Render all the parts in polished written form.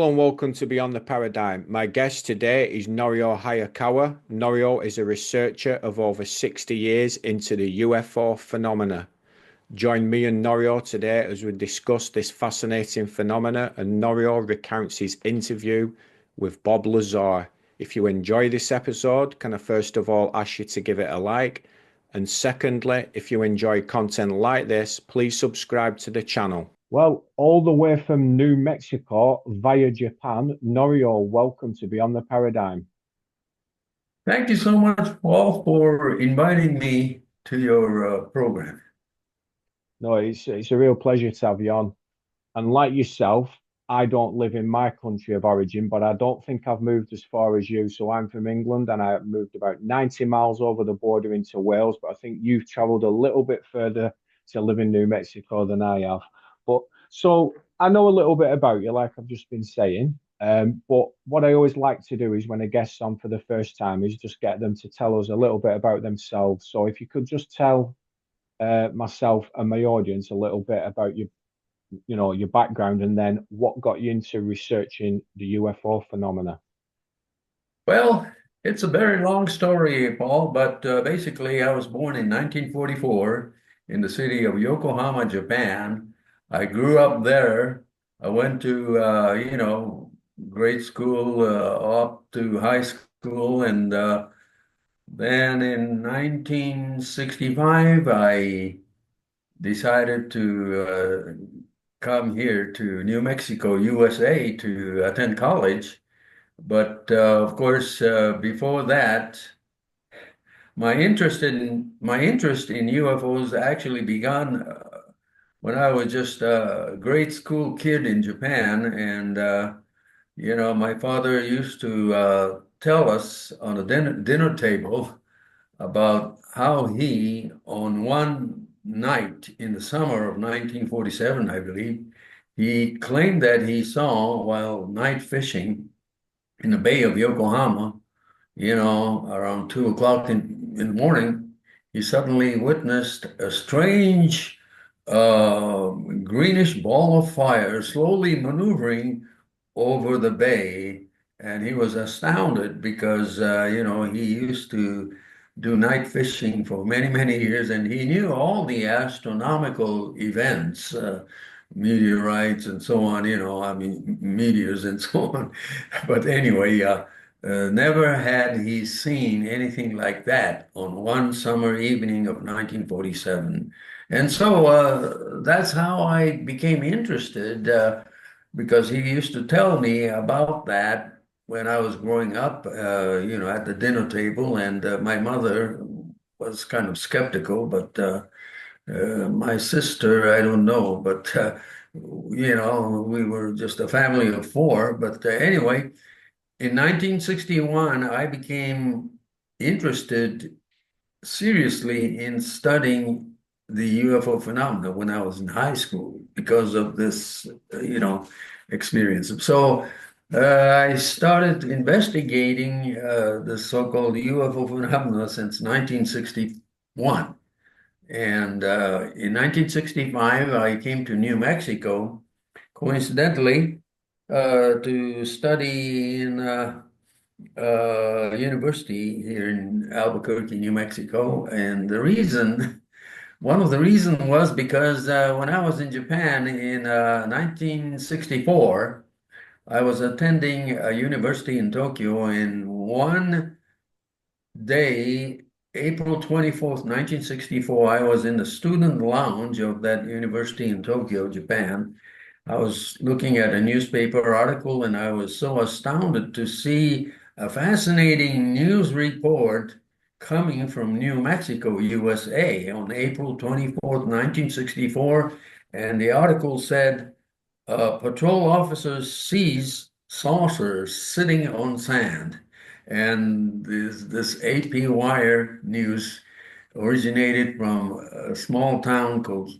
Hello and welcome to Beyond the Paradigm. My guest today is Norio Hayakawa. Norio is a researcher of over 60 years into the UFO phenomena. Join me and Norio today as we discuss this fascinating phenomena, and Norio recounts his interview with Bob Lazar. If you enjoy this episode, can I first of all ask you to give it a like? And secondly, if you enjoy content like this, please subscribe to the channel. Well, all the way from New Mexico via Japan, Norio, welcome to Beyond the Paradigm. Thank you so much, Paul, for inviting me to your program. No, it's a real pleasure to have you on. And like yourself, I don't live in my country of origin, but I don't think I've moved as far as you. So I'm from England and I moved about 90 miles over the border into Wales, but I think you've traveled a little bit further to live in New Mexico than I have. But so I know a little bit about you, like I've just been saying. But what I always like to do is when a guest's on for the first time is just get them to tell us a little bit about themselves. So if you could just tell myself and my audience a little bit about your background and then what got you into researching the UFO phenomena. Well, it's a very long story, Paul, but basically, I was born in 1944 in the city of Yokohama, Japan. I grew up there. I went to, grade school up to high school, and then in 1965, I decided to come here to New Mexico, USA, to attend college. But of course, before that, my interest in UFOs actually began when I was just a grade school kid in Japan, and my father used to tell us on a dinner table about how he, on one night in the summer of 1947, I believe, he claimed that he saw while night fishing in the Bay of Yokohama, around 2 o'clock in the morning, he suddenly witnessed a strange greenish ball of fire slowly maneuvering over the bay. And he was astounded because, he used to do night fishing for many, many years, and he knew all the astronomical events, meteorites and so on, I mean, meteors and so on. But anyway, never had he seen anything like that on one summer evening of 1947. And so that's how I became interested, because he used to tell me about that when I was growing up, at the dinner table. And my mother was kind of skeptical, but my sister, I don't know, but we were just a family of four. But anyway, in 1961, I became interested seriously in studying the UFO phenomena when I was in high school because of this, experience. So I started investigating the so-called UFO phenomena since 1961. And in 1965, I came to New Mexico, coincidentally, to study in university here in Albuquerque, New Mexico. And one of the reasons was because when I was in Japan in 1964, I was attending a university in Tokyo, and one day, April 24th, 1964, I was in the student lounge of that university in Tokyo, Japan. I was looking at a newspaper article, and I was so astounded to see a fascinating news report coming from New Mexico, USA on April 24th, 1964. And the article said, patrol officers seize saucers sitting on sand. And this AP wire news originated from a small town called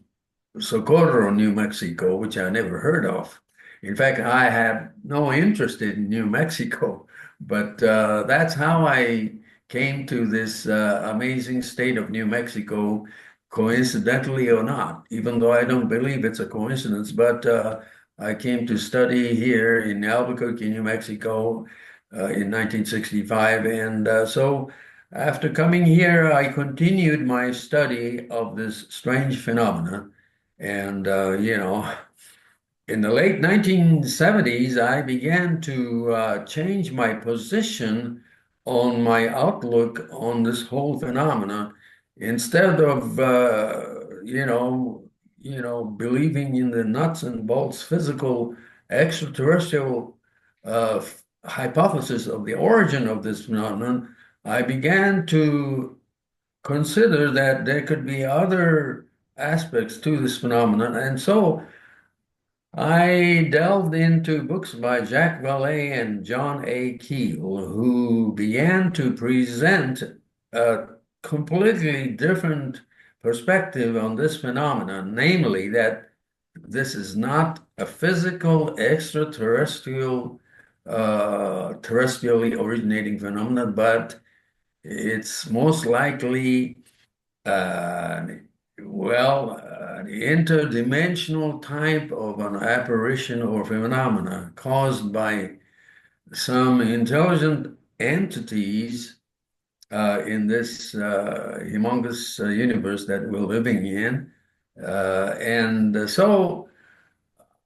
Socorro, New Mexico, which I never heard of. In fact, I had no interest in New Mexico, but that's how I came to this amazing state of New Mexico, coincidentally or not, even though I don't believe it's a coincidence. But I came to study here in Albuquerque, New Mexico, in 1965. And so after coming here, I continued my study of this strange phenomena. And, in the late 1970s, I began to change my position on my outlook on this whole phenomenon. Instead of believing in the nuts and bolts physical extraterrestrial hypothesis of the origin of this phenomenon, I began to consider that there could be other aspects to this phenomenon, and so I delved into books by Jacques Vallée and John A. Keel, who began to present a completely different perspective on this phenomenon, namely that this is not a physical extraterrestrial, terrestrially originating phenomenon, but it's most likely uh, an interdimensional type of an apparition or phenomena caused by some intelligent entities in this humongous universe that we're living in. And so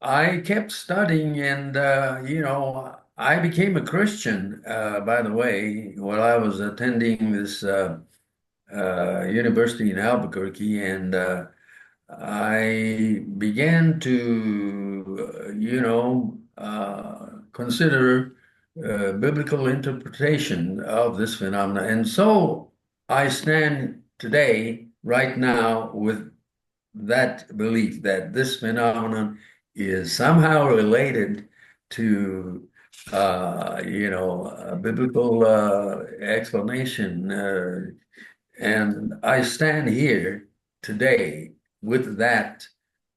I kept studying, and I became a Christian, by the way, while I was attending this university in Albuquerque, and I began to, consider biblical interpretation of this phenomena. And so I stand today, right now, with that belief that this phenomenon is somehow related to, a biblical explanation. And I stand here today with that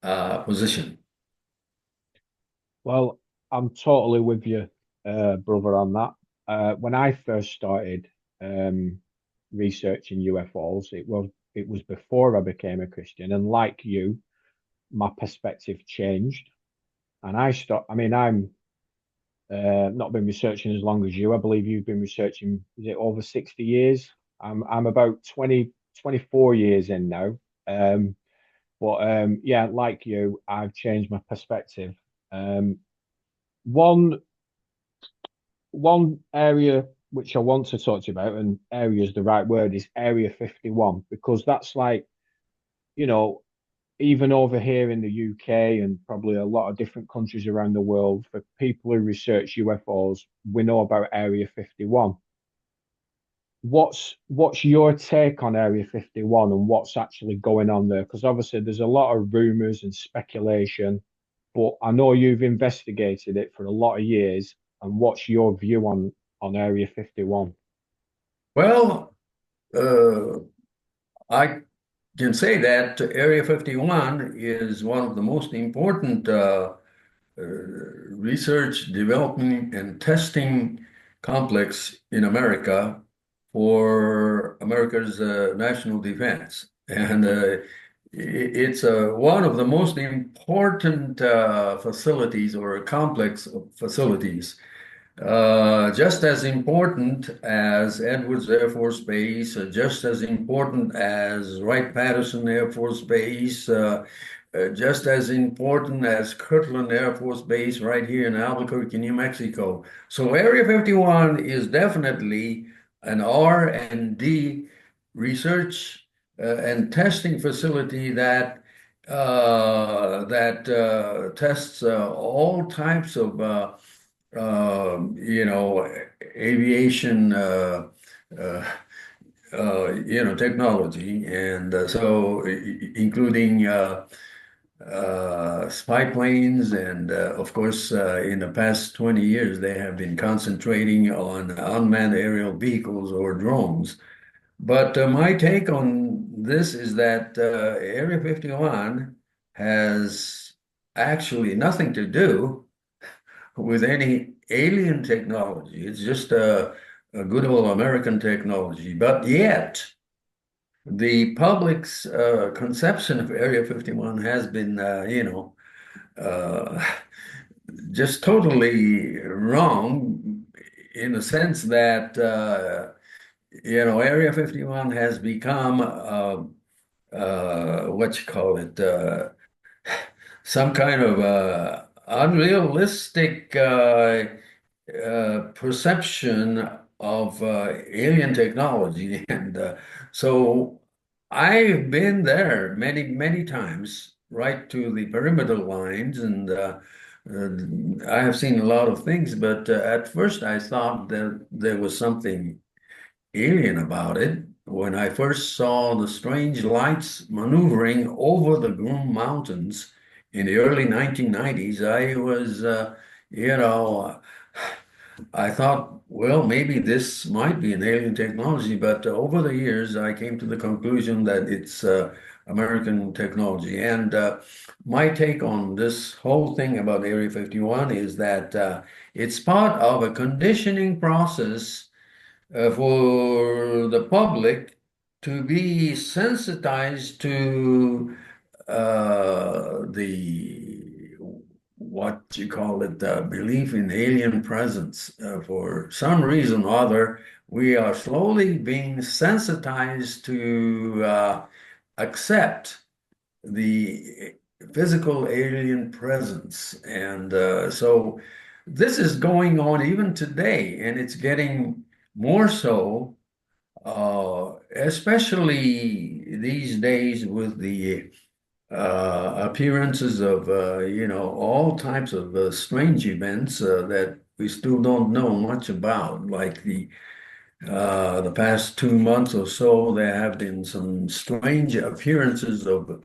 position. Well, I'm totally with you, brother, on that. When I first started researching UFOs, it was before I became a Christian, and like you, my perspective changed. And I mean, I'm not been researching as long as you. I believe you've been researching, is it over 60 years? I'm about 24 years in now. But yeah, like you, I've changed my perspective. Um, one one area which I want to talk to you about, and area is the right word, is Area 51, because that's like, you know, even over here in the UK and probably a lot of different countries around the world, for people who research UFOs, we know about Area 51. What's your take on Area 51 and what's actually going on there? Because obviously there's a lot of rumors and speculation, but I know you've investigated it for a lot of years. And what's your view on Area 51? Well, uh, I can say that Area 51 is one of the most important research, development, and testing complex in America for America's national defense. And it's one of the most important facilities or a complex of facilities, just as important as Edwards Air Force Base, just as important as Wright-Patterson Air Force Base, just as important as Kirtland Air Force Base right here in Albuquerque, New Mexico. So Area 51 is definitely an R&D research and testing facility that tests all types of aviation, uh, technology, and including spy planes, and of course, in the past 20 years, they have been concentrating on unmanned aerial vehicles or drones. But my take on this is that Area 51 has actually nothing to do with any alien technology. It's just a good old American technology. But yet, the public's conception of Area 51 has been, uh, just totally wrong in the sense that Area 51 has become what you call it, some kind of unrealistic perception of alien technology. And so I've been there many, many times, right to the perimeter lines, and I have seen a lot of things, but at first I thought that there was something alien about it. When I first saw the strange lights maneuvering over the Groom Mountains in the early 1990s, I was, you know, I thought, well, maybe this might be an alien technology, but over the years, I came to the conclusion that it's American technology. And my take on this whole thing about Area 51 is that it's part of a conditioning process for the public to be sensitized to the what you call it, belief in alien presence. For some reason or other, we are slowly being sensitized to accept the physical alien presence. And so this is going on even today, and it's getting more so, especially these days with the appearances of all types of strange events that we still don't know much about, like the past 2 months or so, there have been some strange appearances of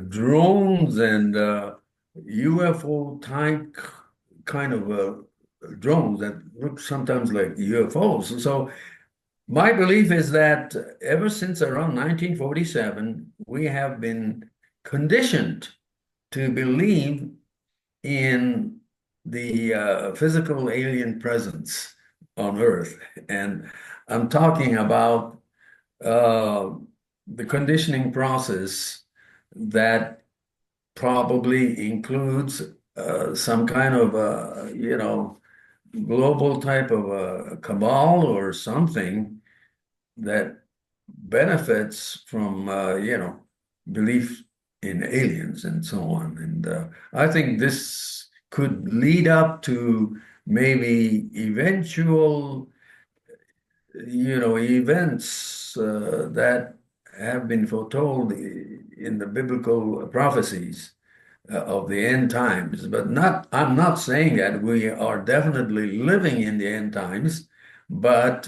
drones and UFO type kind of drones that look sometimes like UFOs. So my belief is that ever since around 1947, we have been conditioned to believe in the physical alien presence on Earth. And I'm talking about uh, the conditioning process that probably includes some kind of, global type of a cabal or something that benefits from, belief in aliens and so on. And I think this could lead up to maybe eventual, events that have been foretold in the biblical prophecies of the end times. But I'm not saying that we are definitely living in the end times, but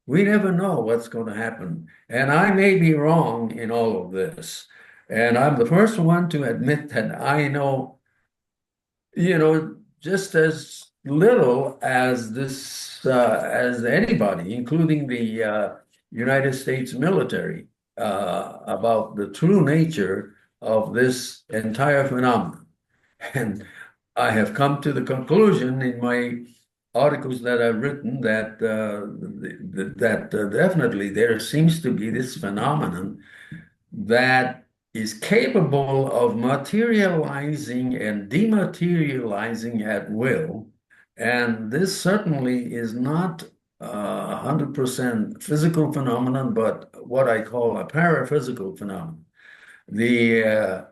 we never know what's going to happen. And I may be wrong in all of this. And I'm the first one to admit that I know, just as little as as anybody, including the United States military, about the true nature of this entire phenomenon. And I have come to the conclusion in my articles that I've written that definitely there seems to be this phenomenon that is capable of materializing and dematerializing at will. And this certainly is not a 100% physical phenomenon, but what I call a paraphysical phenomenon. The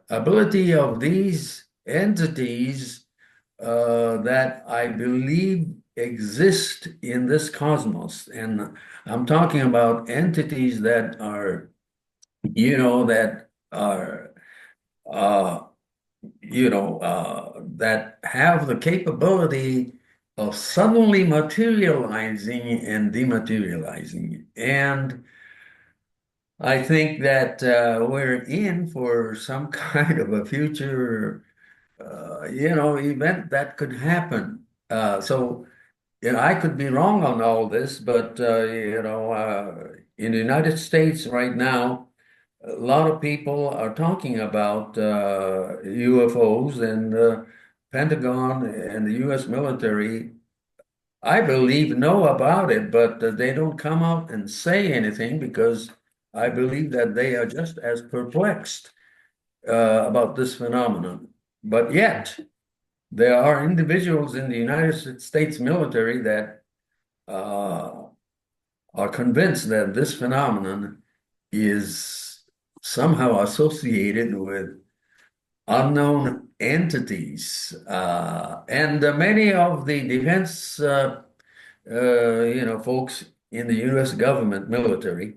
ability of these entities that I believe exist in this cosmos, and I'm talking about entities that are that are, uh, that have the capability of suddenly materializing and dematerializing. And I think that we're in for some kind of a future, event that could happen. So, I could be wrong on all this, but, in the United States right now, a lot of people are talking about UFOs, and the Pentagon and the U.S. military, I believe, know about it, but they don't come out and say anything because I believe that they are just as perplexed about this phenomenon. But yet, there are individuals in the United States military that are convinced that this phenomenon is somehow associated with unknown entities. And many of the defense, folks in the U.S. government military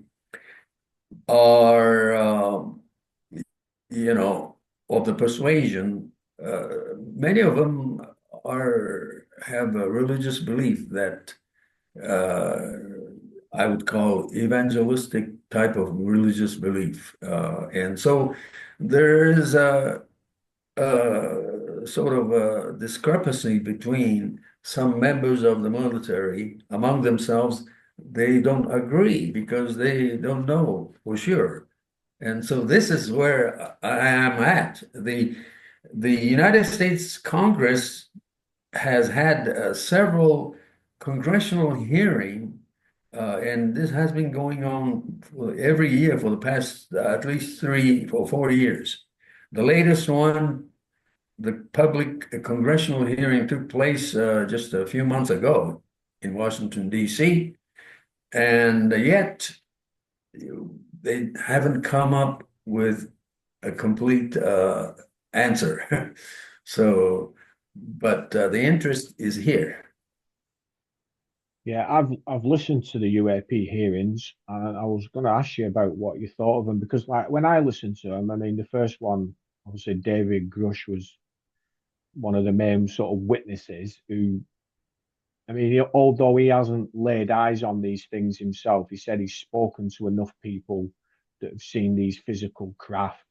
are, of the persuasion. Many of them have a religious belief that I would call evangelistic type of religious belief. And so there is a sort of a discrepancy between some members of the military among themselves. They don't agree because they don't know for sure. And so this is where I am at. The United States Congress has had several congressional hearings, and this has been going on every year for the past at least 3 or 4 years. The latest one, the public congressional hearing took place just a few months ago in Washington, D.C., and yet they haven't come up with a complete answer. So, but the interest is here. Yeah, I've listened to the UAP hearings, and I was going to ask you about what you thought of them because, like, when I listened to them, I mean, the first one, obviously, David Grush was one of the main sort of witnesses who, I mean, although he hasn't laid eyes on these things himself, he said he's spoken to enough people that have seen these physical craft,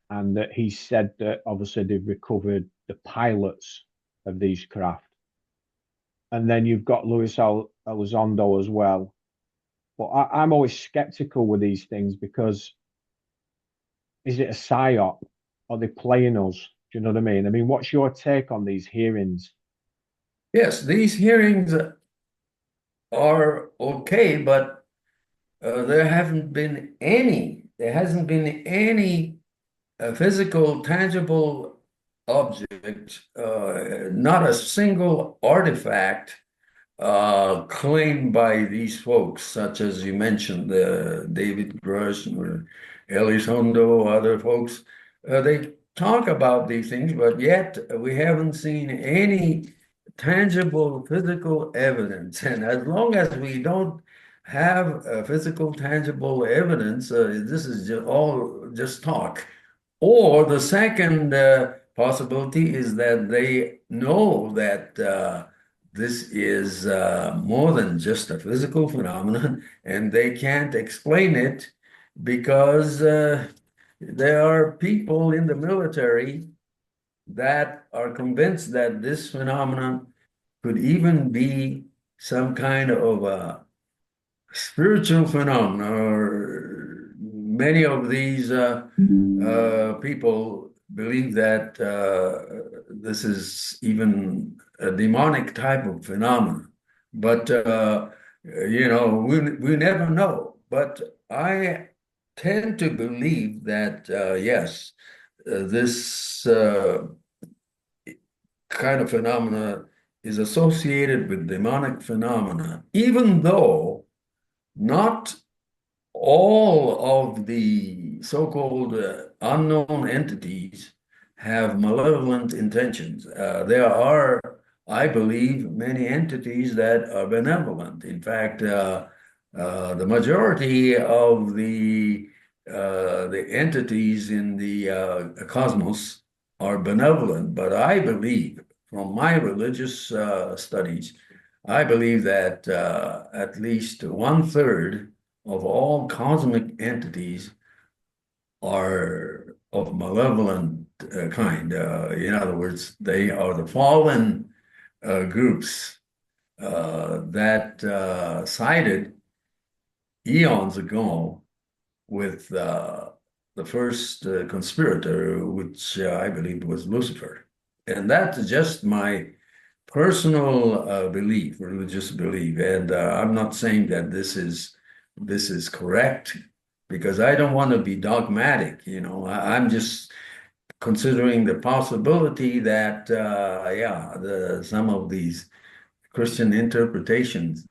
and that he said that obviously they've recovered the pilots of these craft. And then you've got Luis Elizondo as well. But I'm always skeptical with these things because is it a psyop? Are they playing us? Do you know what I mean? I mean, what's your take on these hearings? Yes, these hearings are okay, but there hasn't been any physical, tangible object, not a single artifact claimed by these folks, such as you mentioned, David Grush or Elizondo, other folks. They talk about these things, but yet we haven't seen any tangible physical evidence. And as long as we don't have physical, tangible evidence, this is all just talk. Or the second possibility is that they know that this is more than just a physical phenomenon, and they can't explain it because there are people in the military that are convinced that this phenomenon could even be some kind of a spiritual phenomena, or many of these people believe that this is even a demonic type of phenomenon. But we never know. But I tend to believe that yes, this kind of phenomena is associated with demonic phenomena, even though not all of the so-called unknown entities have malevolent intentions. There are, I believe, many entities that are benevolent. In fact, the majority of the entities in the cosmos are benevolent. But I believe, from my religious studies, I believe that at least 1/3 of all cosmic entities are of malevolent kind. In other words, they are the fallen groups that sided eons ago with the first conspirator, which I believe was Lucifer. And that's just my personal belief, religious belief. And I'm not saying that this is correct because I don't want to be dogmatic. I'm just considering the possibility that, yeah, some of these Christian interpretations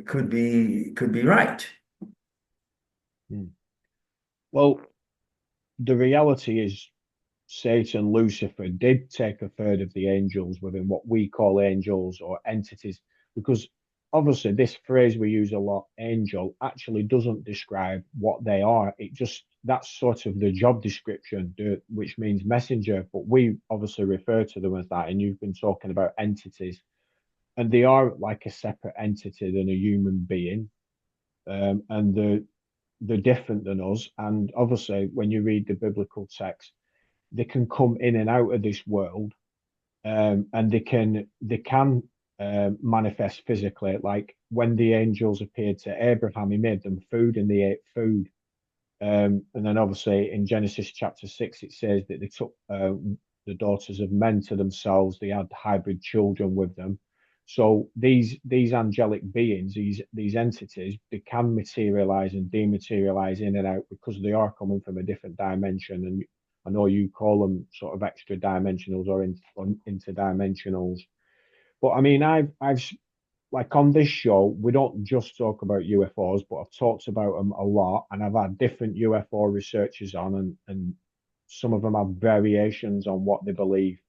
could be right. Mm. Well, the reality is Satan, Lucifer did take a third of the angels within what we call angels or entities, because obviously this phrase we use a lot, angel, actually doesn't describe what they are. It just that's sort of the job description, which means messenger, but we obviously refer to them as that. And you've been talking about entities, and they are like a separate entity than a human being, and they're different than us. And obviously, when you read the biblical text, they can come in and out of this world, and they can manifest physically. Like when the angels appeared to Abraham, he made them food, and they ate food. And then obviously in Genesis chapter 6, it says that they took the daughters of men to themselves. They had hybrid children with them. So these angelic beings, these entities, they can materialize and dematerialize in and out because they are coming from a different dimension. And I know you call them sort of extra dimensionals or interdimensionals. But I mean, I've like on this show, we don't just talk about UFOs, but I've talked about them a lot, and I've had different UFO researchers on, and some of them have variations on what they believe.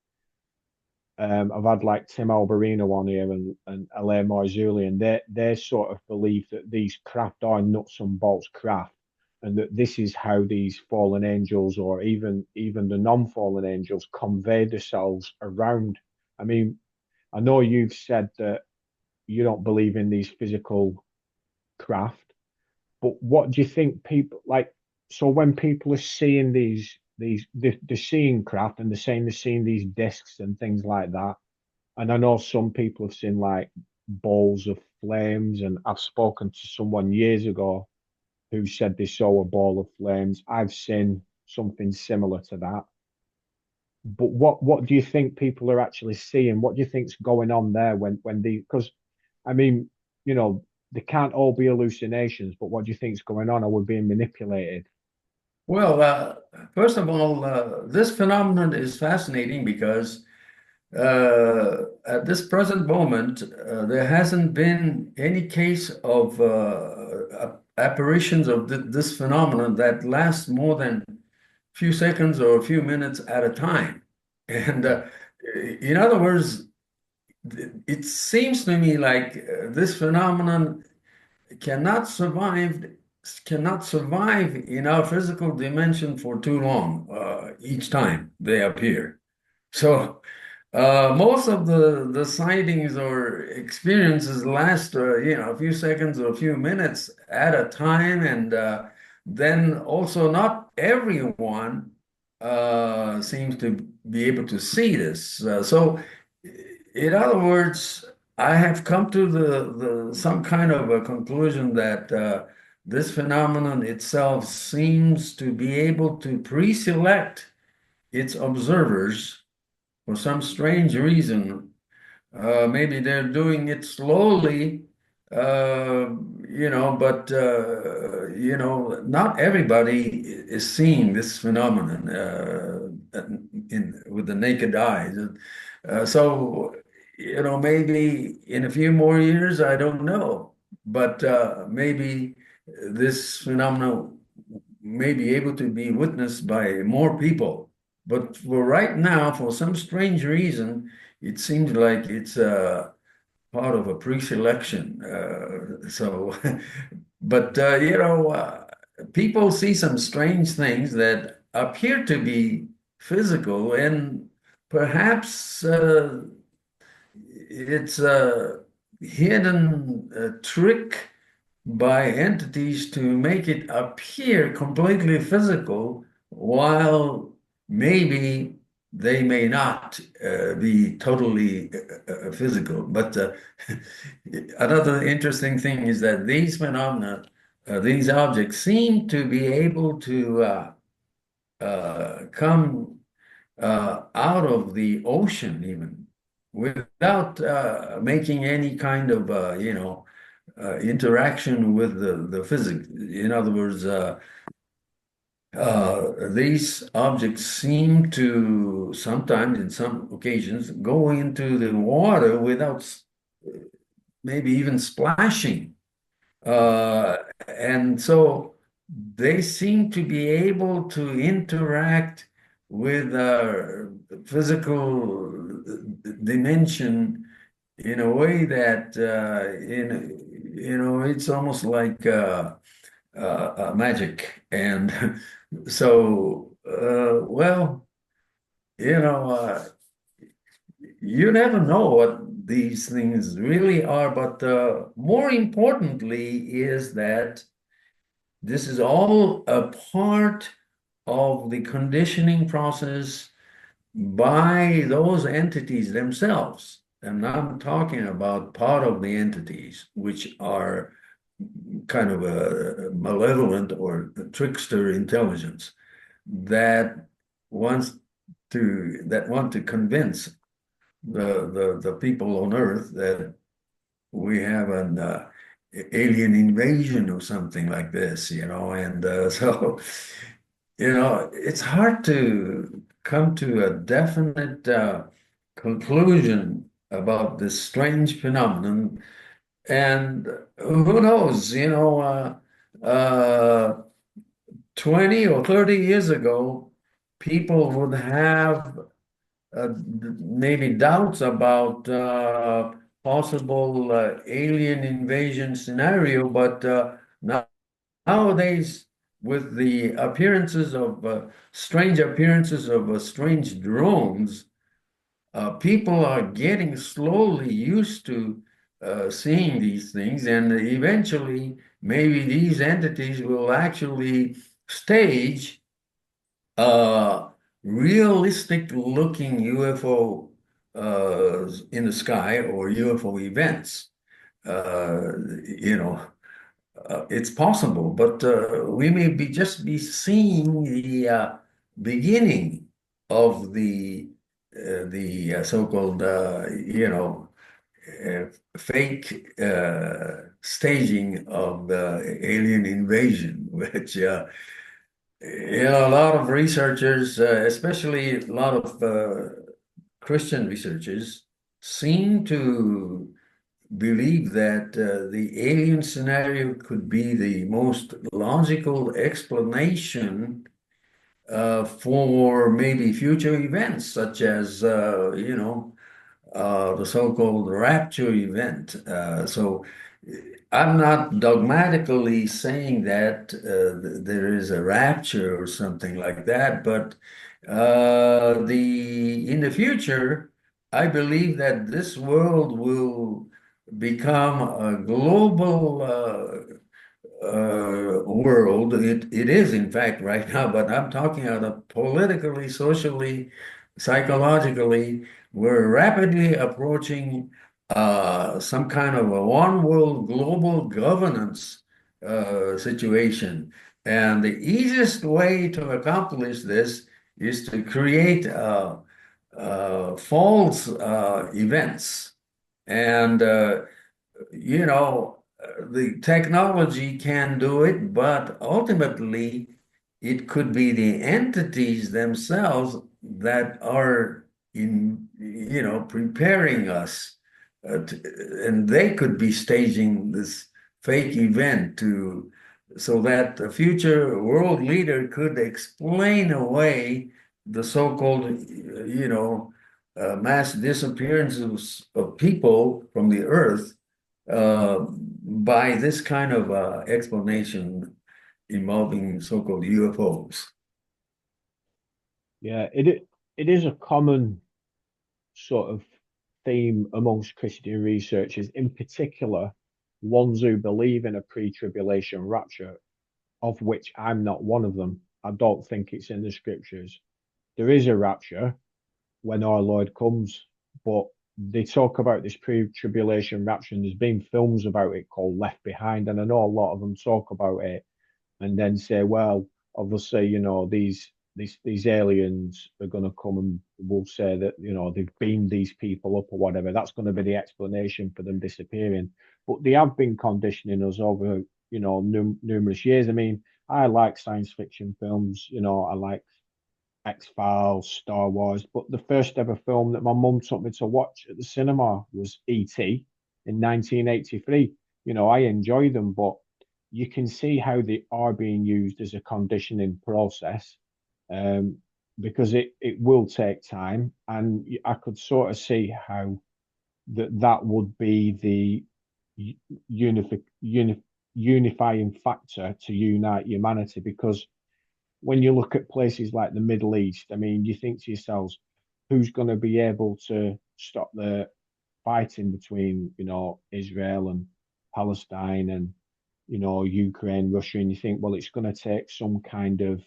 I've had like Tim Alberino on here and Alain Marzulli, and they sort of believe that these craft are nuts and bolts craft, and that this is how these fallen angels, or even the non-fallen angels, convey themselves around. I mean, I know you've said that you don't believe in these physical craft, but what do you think people like? So when people are seeing they're seeing craft, and they're saying they're seeing these discs and things like that. And I know some people have seen like balls of flames, and I've spoken to someone years ago who said they saw a ball of flames. I've seen something similar to that. But what do you think people are actually seeing? What do you think's going on there when the because I mean, they can't all be hallucinations, but what do you think's going on? Are we being manipulated? Well, first of all, this phenomenon is fascinating because at this present moment, there hasn't been any case of apparitions of this phenomenon that lasts more than a few seconds or a few minutes at a time. And in other words, it seems to me like this phenomenon cannot survive cannot survive in our physical dimension for too long each time they appear. So most of the sightings or experiences last, a few seconds or a few minutes at a time, and then also not everyone seems to be able to see this. So, in other words, I have come to the some kind of a conclusion that this phenomenon itself seems to be able to pre-select its observers for some strange reason. Maybe they're doing it slowly, uh, but not everybody is seeing this phenomenon with the naked eye. So, maybe in a few more years, I don't know, but maybe this phenomenon may be able to be witnessed by more people. But for right now, for some strange reason, it seems like it's part of a pre-selection. But people see some strange things that appear to be physical, and perhaps it's a hidden trick by entities to make it appear completely physical, while maybe they may not be totally physical. But another interesting thing is that these phenomena, these objects, seem to be able to come out of the ocean even without making any kind of, interaction with the physics. In other words, These objects seem to sometimes, in some occasions, go into the water without maybe even splashing. Uh, and so they seem to be able to interact with physical dimension in a way that it's almost like magic. And so, well, you know, you never know what these things really are, but more importantly is that this is all a part of the conditioning process by those entities themselves. And I'm talking about part of the entities, which are kind of a malevolent or a trickster intelligence that wants that want to convince the people on Earth that we have an alien invasion or something like this, and so it's hard to come to a definite conclusion about this strange phenomenon. And who knows, 20 or 30 years ago, people would have maybe doubts about possible alien invasion scenario, but nowadays, with the appearances of strange appearances of strange drones, people are getting slowly used to seeing these things, and eventually, maybe these entities will actually stage realistic looking UFO in the sky or UFO events. Uh, you know, it's possible, but we may be just be seeing the beginning of the so-called uh, fake staging of the alien invasion, which a lot of researchers, especially a lot of Christian researchers, seem to believe that the alien scenario could be the most logical explanation for maybe future events, such as, the so-called rapture event. So I'm not dogmatically saying that there is a rapture or something like that, but the in the future, I believe that this world will become a global world. It is, in fact, right now, but I'm talking about politically, socially, psychologically. We're rapidly approaching some kind of a one world global governance situation. And the easiest way to accomplish this is to create false events. And the technology can do it, but ultimately it could be the entities themselves that are preparing us, and they could be staging this fake event so that a future world leader could explain away the so-called, mass disappearances of people from the earth by this kind of explanation involving so-called UFOs. Yeah, it is a common sort of theme amongst Christian researchers, in particular, ones who believe in a pre-tribulation rapture, of which I'm not one of them. I don't think it's in the scriptures. There is a rapture when our Lord comes, but they talk about this pre-tribulation rapture, and there's been films about it called Left Behind, and I know a lot of them talk about it and then say, well, obviously, these aliens are going to come and will say that they've beamed these people up or whatever. That's going to be the explanation for them disappearing. But they have been conditioning us over numerous years. I mean, I like science fiction films. I like X-Files, Star Wars, but the first ever film that my mum took me to watch at the cinema was E.T. in 1983. I enjoy them, but you can see how they are being used as a conditioning process, um, because it will take time, and I could sort of see how that would be the unifi uni unifying factor to unite humanity. Because when you look at places like the Middle East, I mean, you think to yourselves, who's going to be able to stop the fighting between, Israel and Palestine and, Ukraine, Russia? And you think, well, it's going to take some kind of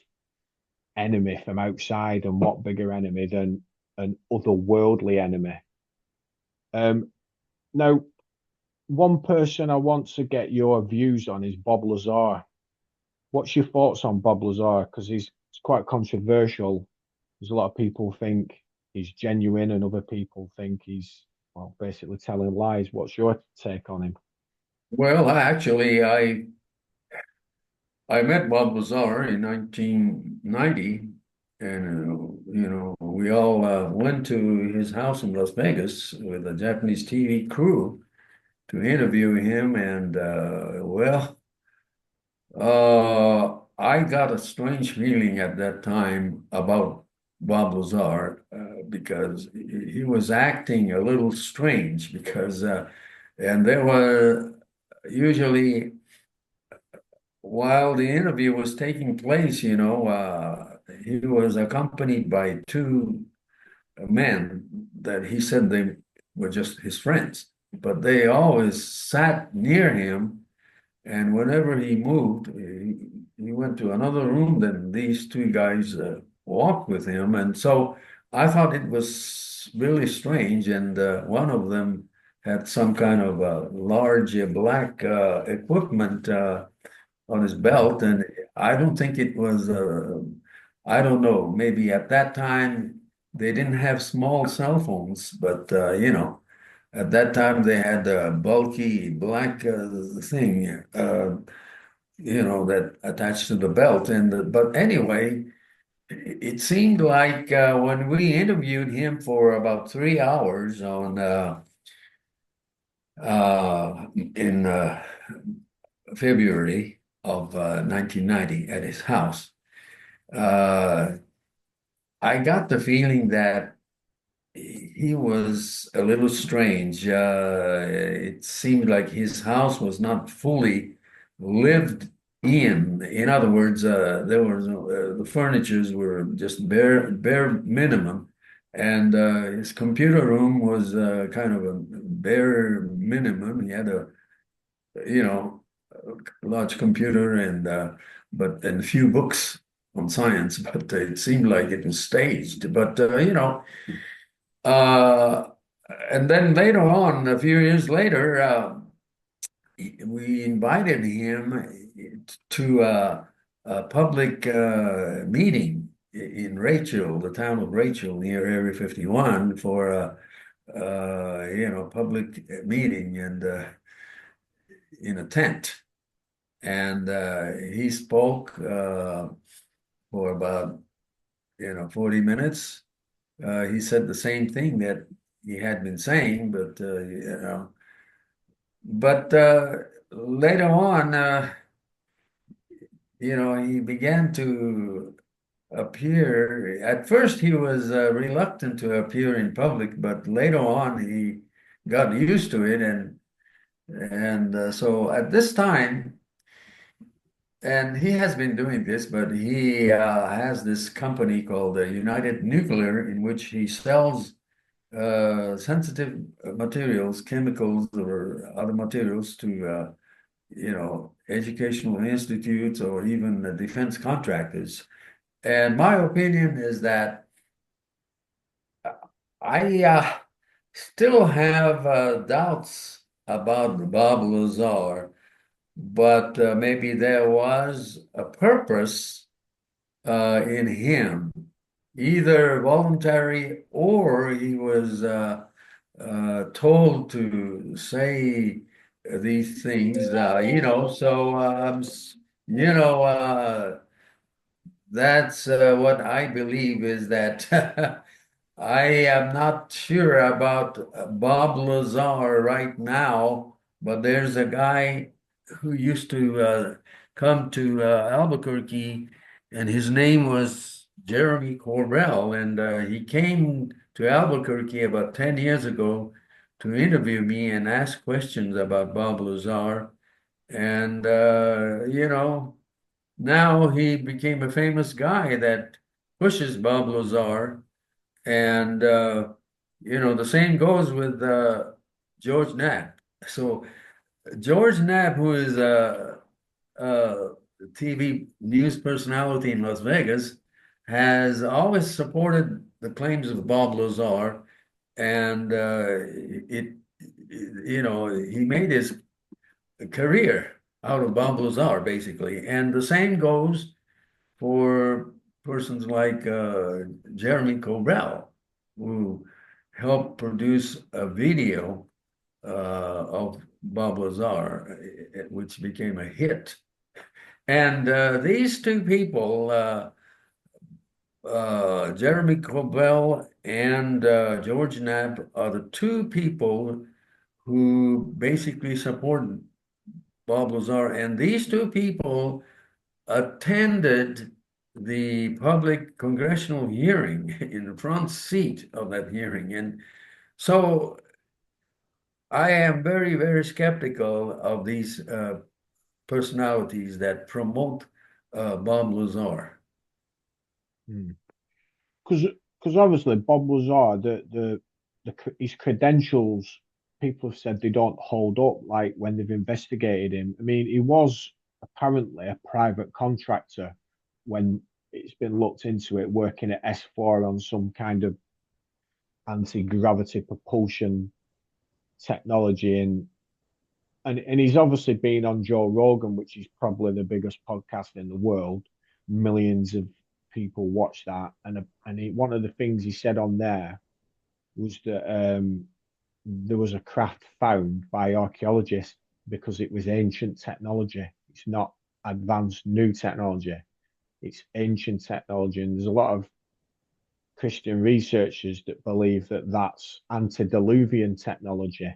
enemy from outside, and what bigger enemy than an otherworldly enemy? Now, one person I want to get your views on is Bob Lazar. What's your thoughts on Bob Lazar? Because it's quite controversial. There's a lot of people think he's genuine, and other people think he's, well, basically telling lies. What's your take on him? Well, actually, I met Bob Lazar in 1990, and we all went to his house in Las Vegas with a Japanese TV crew to interview him, and I got a strange feeling at that time about Bob Lazar because he was acting a little strange and there were usually while the interview was taking place, he was accompanied by two men that he said they were just his friends, but they always sat near him, and whenever he moved, he went to another room, then these two guys walked with him. And so I thought it was really strange. And one of them had some kind of large black equipment on his belt. And I don't think it was, I don't know, maybe at that time they didn't have small cell phones, but, at that time they had a bulky black thing, that attached to the belt. But anyway, it seemed like when we interviewed him for about 3 hours in February of 1990 at his house, uh, I got the feeling that he was a little strange. It seemed like his house was not fully lived in. In other words, there was the furnitures were just bare minimum, and his computer room was kind of a bare minimum. He had you know, a large computer and a few books on science, but it seemed like it was staged. But uh, and then later on, a few years later, we invited him to a public meeting in Rachel, the town of Rachel, near Area 51, for a public meeting and in a tent. And he spoke for about 40 minutes. He said the same thing that he had been saying, but later on, he began to appear. At first, he was reluctant to appear in public, but later on, he got used to it, and so at this time, and he has been doing this, but he has this company called United Nuclear, in which he sells sensitive materials, chemicals, or other materials to, educational institutes or even defense contractors. And my opinion is that I still have doubts about Bob Lazar, but maybe there was a purpose in him, either voluntary or he was told to say these things, So you know, that's what I believe is that I am not sure about Bob Lazar right now, but there's a guy who used to come to Albuquerque, and his name was Jeremy Corbell, and he came to Albuquerque about 10 years ago to interview me and ask questions about Bob Lazar. And, now he became a famous guy that pushes Bob Lazar. And, the same goes with George Knapp. So George Knapp, who is a TV news personality in Las Vegas, has always supported the claims of Bob Lazar. And he made his career out of Bob Lazar, basically. And the same goes for persons like Jeremy Corbell, who helped produce a video of Bob Lazar, which became a hit. And these two people, Jeremy Corbell and George Knapp, are the two people who basically support Bob Lazar. And these two people attended the public congressional hearing in the front seat of that hearing. And so I am very, very skeptical of these personalities that promote Bob Lazar. Because obviously Bob Lazar, his credentials, people have said they don't hold up. Like when they've investigated him. I mean, he was apparently a private contractor when it's been looked into it, working at S4 on some kind of anti-gravity propulsion technology, and he's obviously been on Joe Rogan, which is probably the biggest podcast in the world. Millions of people watch that, and one of the things he said on there was that there was a craft found by archaeologists because it was ancient technology. It's not advanced new technology. It's ancient technology, and there's a lot of Christian researchers that believe that that's antediluvian technology.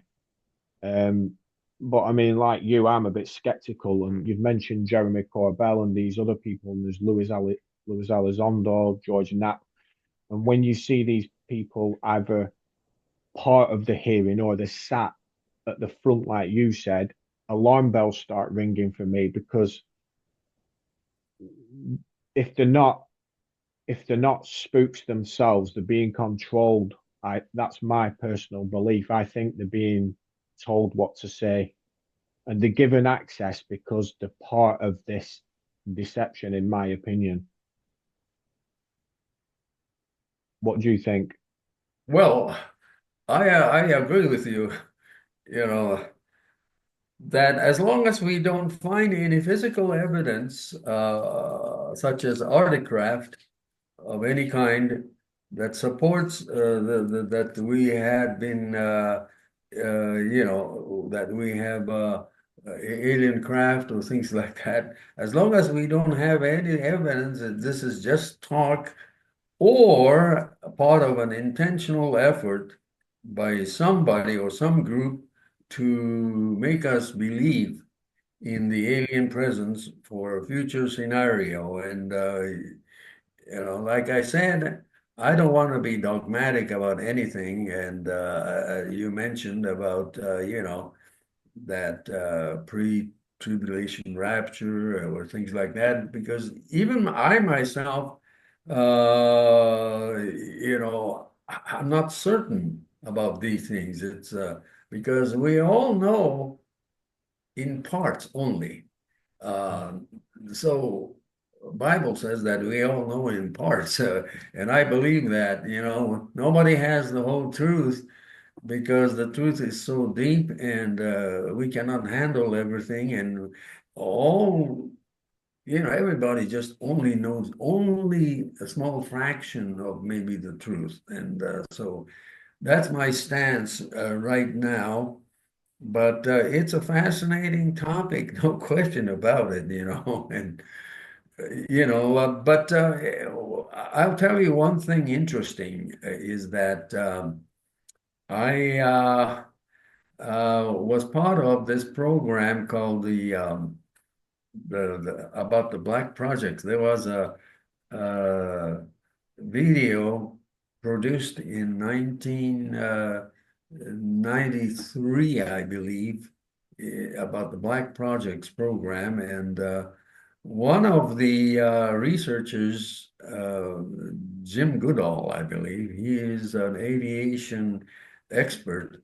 Um, but I mean, like you, I'm a bit skeptical. And you've mentioned Jeremy Corbell and these other people, and there's Luis Elizondo, George Knapp. And when you see these people either part of the hearing or they're sat at the front, like you said, alarm bells start ringing for me because if they're not if they're not spooks themselves, they're being controlled. That's my personal belief. I think they're being told what to say and they're given access because they're part of this deception, in my opinion. What do you think? Well, I agree with you, you know, that as long as we don't find any physical evidence, such as articraft of any kind that supports that we had been, that we have alien craft or things like that. As long as we don't have any evidence that this is just talk or part of an intentional effort by somebody or some group to make us believe in the alien presence for a future scenario. And, like I said, I don't want to be dogmatic about anything. And you mentioned about, that pre-tribulation rapture or things like that, because even I myself, I'm not certain about these things. It's because we all know in parts only. Uh, so Bible says that we all know in parts, and I believe that, nobody has the whole truth because the truth is so deep and we cannot handle everything and all, everybody just only knows only a small fraction of maybe the truth. And so that's my stance right now. But it's a fascinating topic, no question about it, and but I'll tell you one thing interesting is that I was part of this program called the about the Black Projects. There was a video produced in 1993, I believe, about the Black Projects program. And one of the researchers, Jim Goodall, I believe, he is an aviation expert.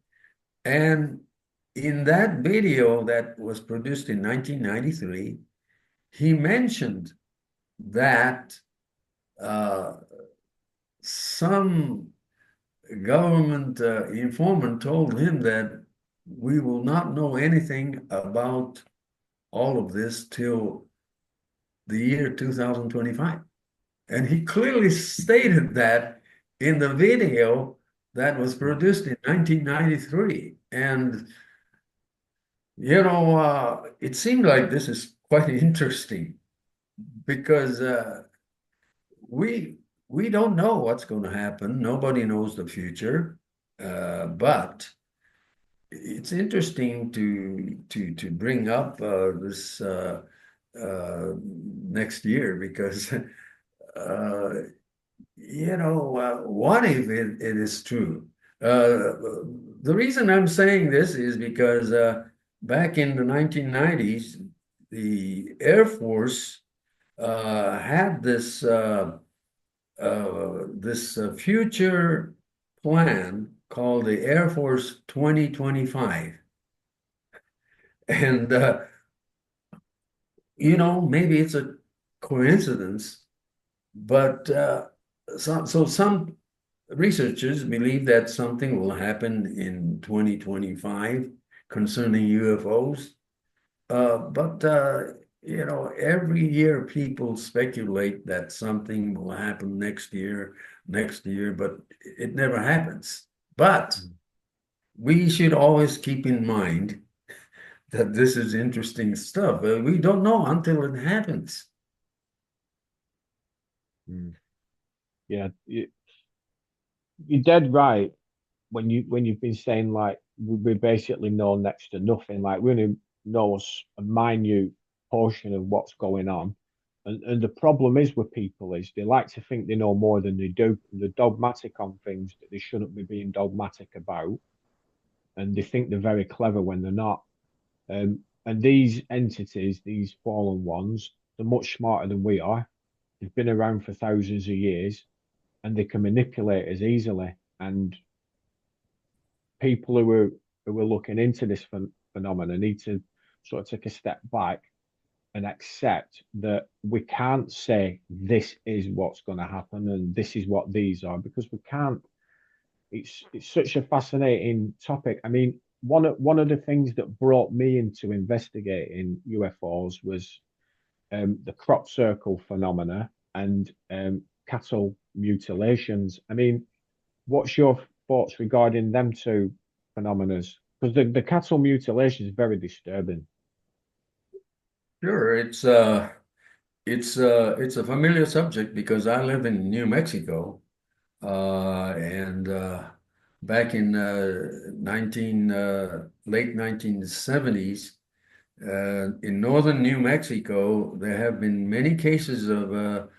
And in that video that was produced in 1993, he mentioned that uh, some government informant told him that we will not know anything about all of this till the year 2025. And he clearly stated that in the video that was produced in 1993. And, it seemed like this is quite interesting because we we don't know what's going to happen. Nobody knows the future, but it's interesting to bring up this next year because what if it is true? The reason I'm saying this is because back in the 1990s, the Air Force had this future plan called the Air Force 2025. And, maybe it's a coincidence, but some researchers believe that something will happen in 2025 concerning UFOs. But every year people speculate that something will happen next year, but it never happens. But we should always keep in mind that this is interesting stuff. We don't know until it happens. Mm. Yeah, you're dead right when you've been saying like we basically know next to nothing. Like we only know a minute portion of what's going on. And the problem is with people is they like to think they know more than they do. They're dogmatic on things that they shouldn't be being dogmatic about, and they think they're very clever when they're not. And these entities, these fallen ones, they're much smarter than we are. They've been around for thousands of years, and they can manipulate us easily. And people who are looking into this phenomenon need to sort of take a step back and accept that we can't say this is what's going to happen and this is what these are because we can't. It's such a fascinating topic. I mean, one of the things that brought me into investigating UFOs was the crop circle phenomena and cattle mutilations. I mean, what's your thoughts regarding them two phenomena? Because the cattle mutilation is very disturbing. Sure, it's a familiar subject because I live in New Mexico, and back in 19 late 1970s, in northern New Mexico, there have been many cases of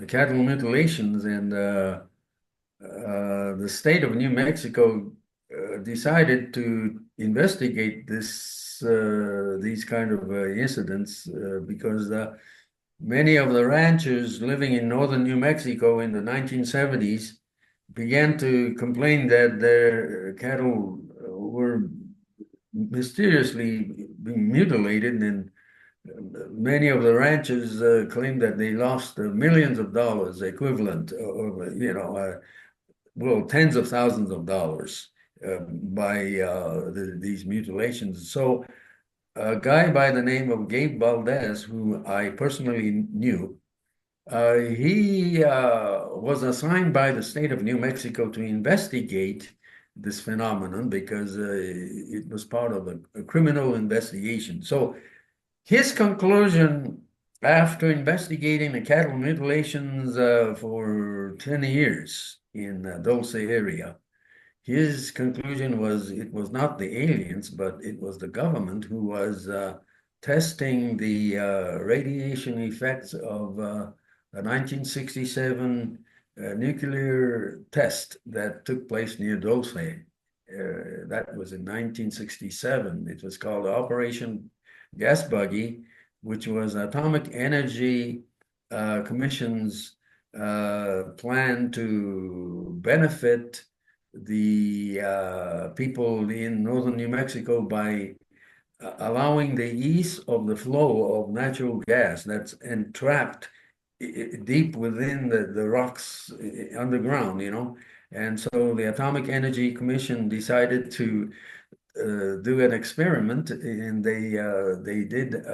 cattle mutilations, and the state of New Mexico decided to investigate these kind of incidents because many of the ranchers living in northern New Mexico in the 1970s began to complain that their cattle were mysteriously being mutilated, and many of the ranchers claimed that they lost millions of dollars equivalent, or well, tens of thousands of dollars by these mutilations. So a guy by the name of Gabe Valdez, who I personally knew, he was assigned by the state of New Mexico to investigate this phenomenon because it was part of a criminal investigation. So his conclusion after investigating the cattle mutilations for 10 years in Dulce area, his conclusion was it was not the aliens, but it was the government who was testing the radiation effects of a 1967 nuclear test that took place near Dulce. That was in 1967. It was called Operation Gas Buggy, which was Atomic Energy Commission's plan to benefit the people in northern New Mexico by allowing the ease of the flow of natural gas that's entrapped deep within the rocks underground, you know. And so the Atomic Energy Commission decided to do an experiment, and they did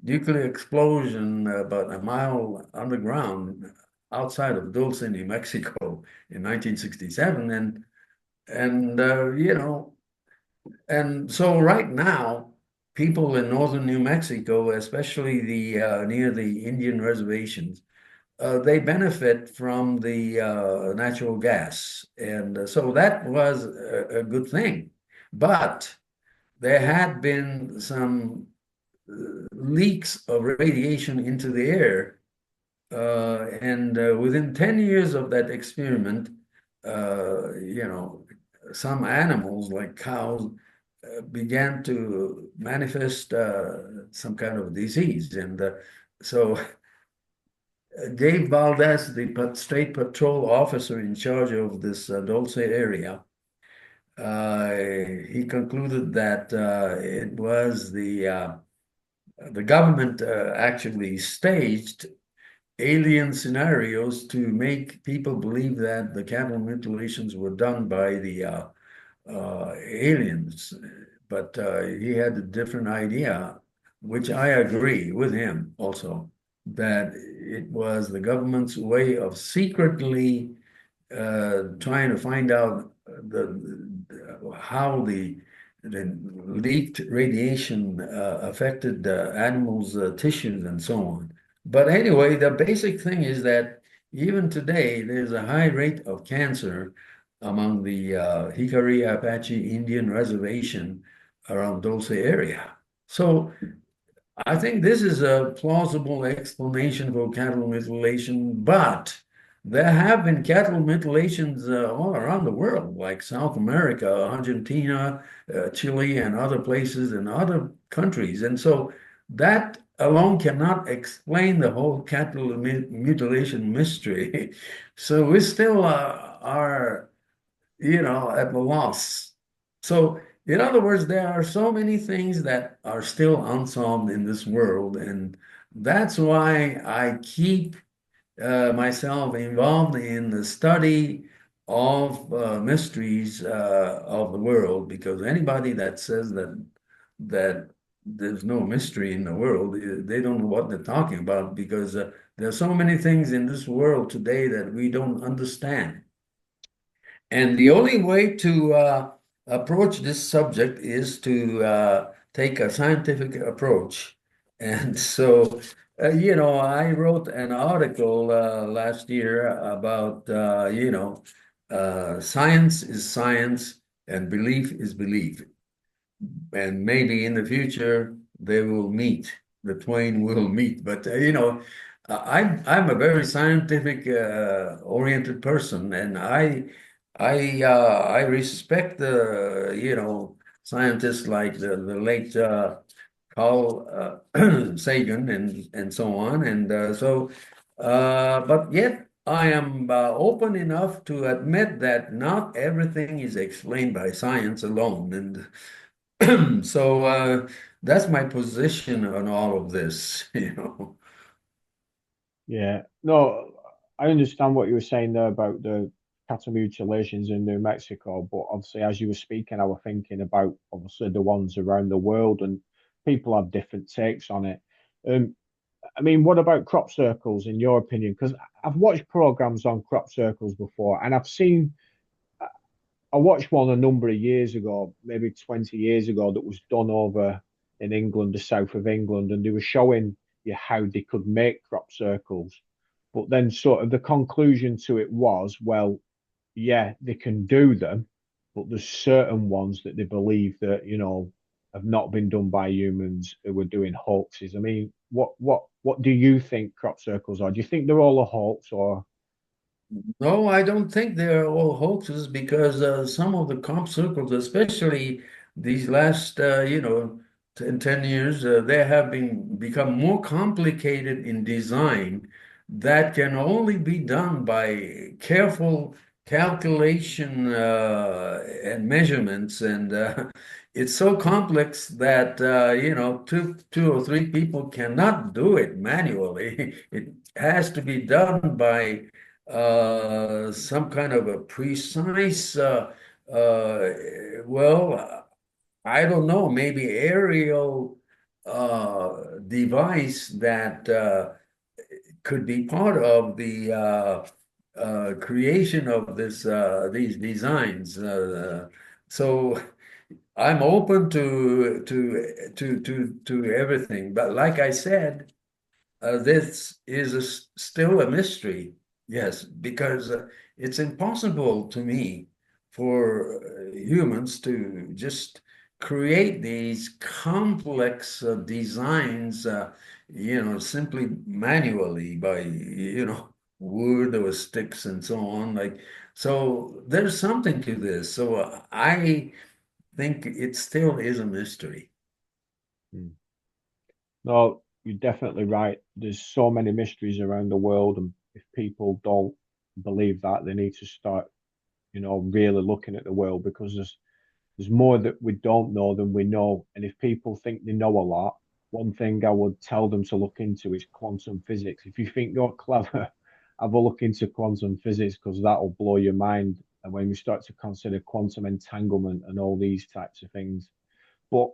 nuclear explosion about a mile underground outside of Dulce, New Mexico in 1967. And you know, and so right now, people in northern New Mexico, especially the near the Indian reservations, they benefit from the natural gas. And so that was a good thing. But there had been some leaks of radiation into the air. And within 10 years of that experiment, you know, some animals like cows began to manifest some kind of disease. And so Dave Valdez, the state patrol officer in charge of this Dulce area, he concluded that it was the government actually staged alien scenarios to make people believe that the cattle mutilations were done by the aliens. But he had a different idea, which I agree with him also, that it was the government's way of secretly trying to find out how the leaked radiation affected animals' tissues and so on. But anyway, the basic thing is that even today, there's a high rate of cancer among the Hickory Apache Indian Reservation around Dulce area. So I think this is a plausible explanation for cattle mutilation, but there have been cattle mutilations all around the world, like South America, Argentina, Chile, and other places and other countries. And so that alone cannot explain the whole cattle mutilation mystery. So we still are, you know, at a loss. So, in other words, there are so many things that are still unsolved in this world, and that's why I keep myself involved in the study of mysteries of the world, because anybody that says that there's no mystery in the world, they don't know what they're talking about, because there are so many things in this world today that we don't understand. And the only way to approach this subject is to take a scientific approach. And so, you know, I wrote an article last year about, science is science and belief is belief. And maybe in the future they will meet, the twain will meet. But, I'm a very scientific oriented person, and I respect the scientists like the late Carl Sagan and so on, and but yet I am open enough to admit that not everything is explained by science alone, and so that's my position on all of this, you know. Yeah, no, I understand what you were saying there about the cattle mutilations in New Mexico, but obviously, as you were speaking, I was thinking about obviously the ones around the world, and people have different takes on it. Um, I mean, what about crop circles, in your opinion? Because I've watched programs on crop circles before, and I've seen I watched one a number of years ago, maybe 20 years ago, that was done over in England, the south of England, and they were showing you how they could make crop circles. But then sort of the conclusion to it was, well, yeah, they can do them, but there's certain ones that they believe that, have not been done by humans who were doing hoaxes. I mean, what do you think crop circles are? Do you think they're all a hoax or No, I don't think they're all hoaxes because some of the comp circles, especially these last, 10 years, they have been become more complicated in design that can only be done by careful calculation and measurements. And it's so complex that, two or three people cannot do it manually. It has to be done by some kind of a precise, well, I don't know, maybe aerial device that could be part of the creation of these designs. So I'm open to everything, but like I said. This is still a mystery, yes, because it's impossible to me for humans to just create these complex designs, simply manually by, wood or sticks and so on. So there's something to this. So I think it still is a mystery. Hmm. No, you're definitely right. There's so many mysteries around the world, and if people don't believe that, they need to start, really looking at the world because there's more that we don't know than we know. And if people think they know a lot, one thing I would tell them to look into is quantum physics. If you think you're clever, have a look into quantum physics because that'll blow your mind. And when we start to consider quantum entanglement and all these types of things. But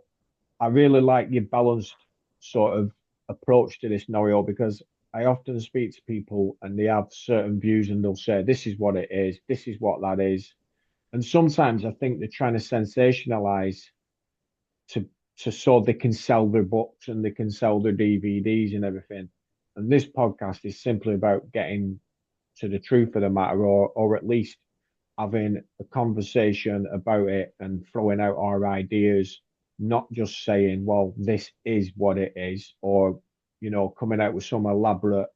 I really like your balanced sort of approach to this, Norio, because I often speak to people and they have certain views and they'll say, this is what it is, this is what that is. And sometimes I think they're trying to sensationalize to so they can sell their books and they can sell their DVDs and everything. And this podcast is simply about getting to the truth of the matter, or at least having a conversation about it and throwing out our ideas, not just saying, well, this is what it is, or, coming out with some elaborate,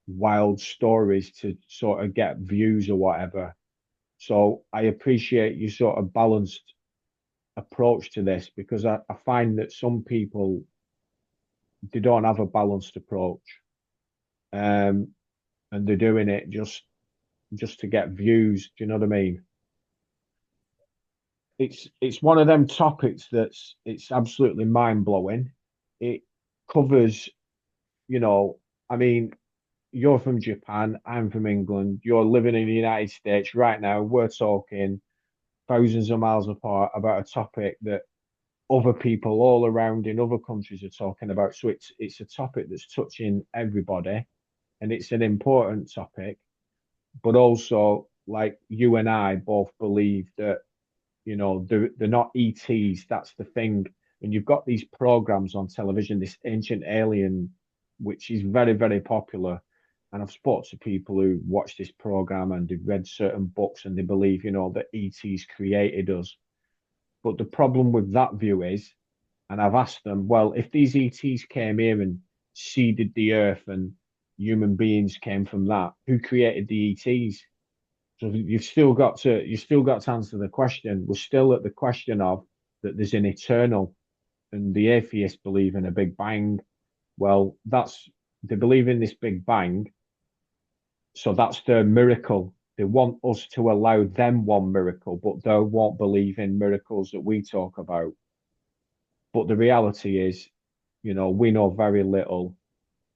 wild stories to sort of get views or whatever. So I appreciate your sort of balanced approach to this because I find that some people they don't have a balanced approach. Um, and they're doing it just to get views. Do you know what I mean? It's one of them topics it's absolutely mind blowing. It covers, you know, I mean, you're from Japan, I'm from England, you're living in the United States right now. We're talking thousands of miles apart about a topic that other people all around in other countries are talking about. So it's a topic that's touching everybody, and it's an important topic. But also, like you and I both believe that they're not ETs. That's the thing. And you've got these programs on television, this Ancient Alien, which is very, very popular. And I've spoken to people who watch this program and they've read certain books and they believe, that ETs created us. But the problem with that view is, and I've asked them, well, if these ETs came here and seeded the earth and human beings came from that, who created the ETs? So you've still got to answer the question. We're still at the question of that there's an eternal, and the atheists believe in a big bang. Well, they believe in this big bang, so that's their miracle. They want us to allow them one miracle, but they won't believe in miracles that we talk about. But the reality is, we know very little.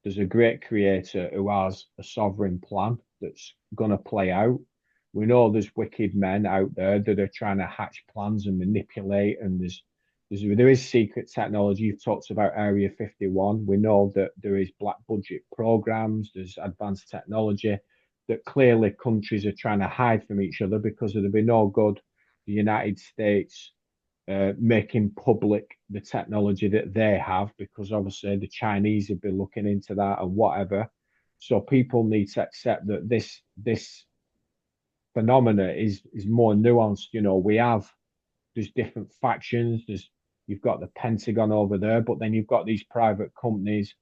There's a great creator who has a sovereign plan that's going to play out. We know there's wicked men out there that are trying to hatch plans and manipulate, and there is secret technology. You've talked about Area 51. We know that there is black budget programs, there's advanced technology that clearly countries are trying to hide from each other because there'd be no good the United States making public the technology that they have, because obviously the Chinese have been looking into that and whatever. So people need to accept that this phenomena is more nuanced. We have there's different factions. You've got the Pentagon over there, but then you've got these private companies,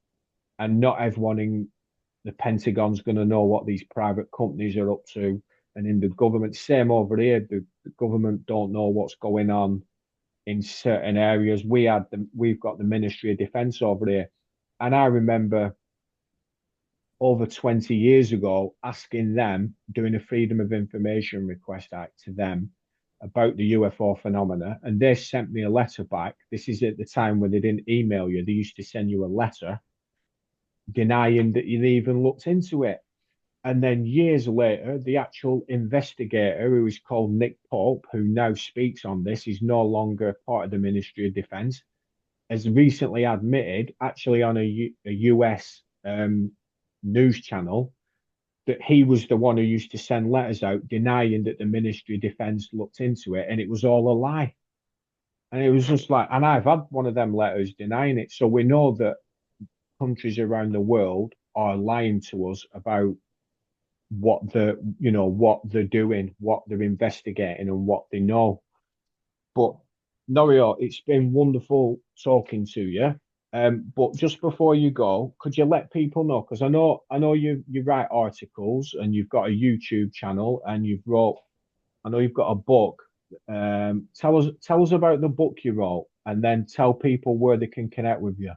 and not everyone in the Pentagon's going to know what these private companies are up to. And in the government, same over here, the government don't know what's going on in certain areas. We've got the Ministry of Defence over here, and I remember over 20 years ago asking them, doing a Freedom of Information Request Act to them about the UFO phenomena, and they sent me a letter back. This is at the time when they didn't email you; they used to send you a letter denying that you even looked into it. And then years later, the actual investigator, who is called Nick Pope, who now speaks on this, is no longer part of the Ministry of Defence, has recently admitted, actually on a US news channel, that he was the one who used to send letters out denying that the Ministry of Defence looked into it, and it was all a lie. And it was just like, and I've had one of them letters denying it. So we know that countries around the world are lying to us about what they're doing, what they're investigating, and what they know. But Norio, it's been wonderful talking to you. But just before you go, could you let people know? Because I know you write articles and you've got a YouTube channel and I know you've got a book. Tell us about the book you wrote, and then tell people where they can connect with you.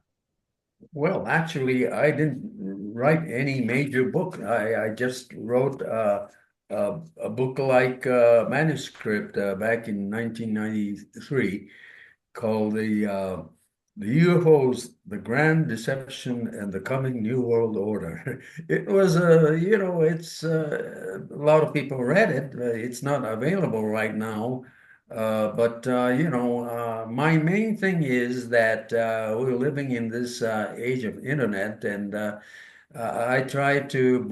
Well, actually, I didn't write any major book. I just wrote a book-like manuscript back in 1993 called the UFOs, the Grand Deception and the Coming New World Order. It was it's a lot of people read it. It's not available right now. My main thing is that we're living in this age of internet, and I try to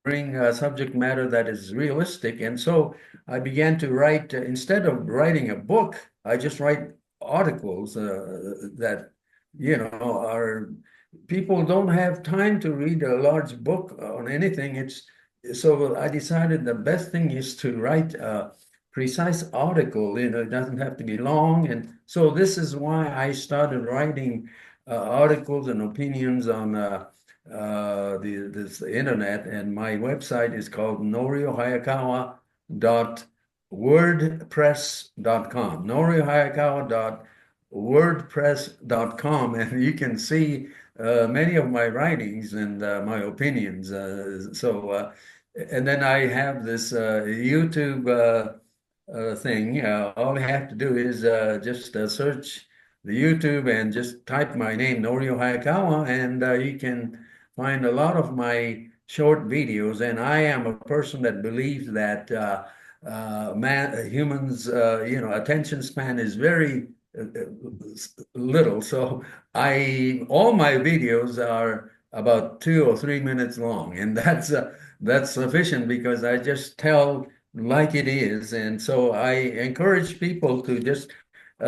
bring subject matter that is realistic. And so I began to write, instead of writing a book, I just write articles that, are people don't have time to read a large book on anything. So I decided the best thing is to write a precise article. It doesn't have to be long. And so this is why I started writing articles and opinions on this internet, and my website is called noriohayakawa.wordpress.com. noriohayakawa.wordpress.com, and you can see many of my writings and my opinions. And then I have this YouTube thing. All you have to do is just search the YouTube and just type my name, Norio Hayakawa, and you can find a lot of my short videos. And I am a person that believes that humans, attention span is very little. So all my videos are about 2 or 3 minutes long, and that's sufficient because I just tell like it is. And so I encourage people to just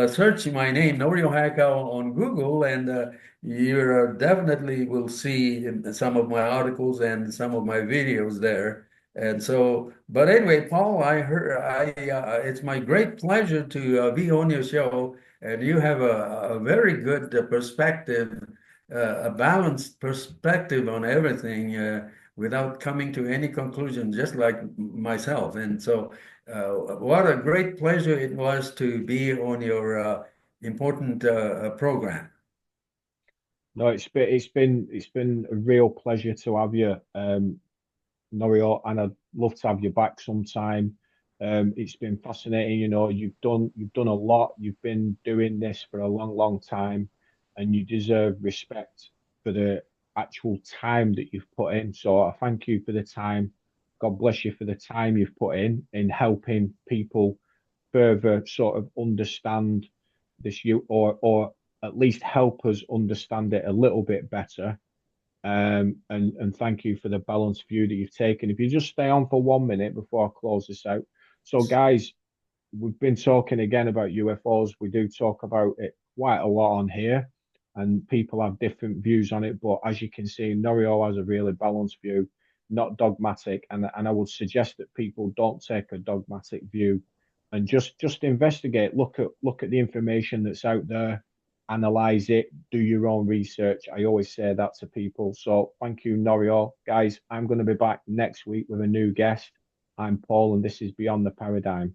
search my name, Norio Hayakawa, on Google, and you definitely will see some of my articles and some of my videos there. And so, but anyway, Paul, it's my great pleasure to be on your show, and you have a very good perspective, a balanced perspective on everything, without coming to any conclusion, just like myself. And so, what a great pleasure it was to be on your important program. No, it's been a real pleasure to have you, Norio, and I'd love to have you back sometime. It's been fascinating. You've done a lot. You've been doing this for a long, long time, and you deserve respect for the actual time that you've put in. So I thank you for the time. God bless you for the time you've put in helping people further sort of understand this, or at least help us understand it a little bit better. And thank you for the balanced view that you've taken. If you just stay on for 1 minute before I close this out. So, guys, we've been talking again about UFOs. We do talk about it quite a lot on here, and people have different views on it. But as you can see, Norio has a really balanced view, not dogmatic. And I would suggest that people don't take a dogmatic view and just investigate, look at the information that's out there, analyze it, do your own research. I always say that to people. So thank you, Norio. Guys, I'm going to be back next week with a new guest. I'm Paul, and this is Beyond the Paradigm.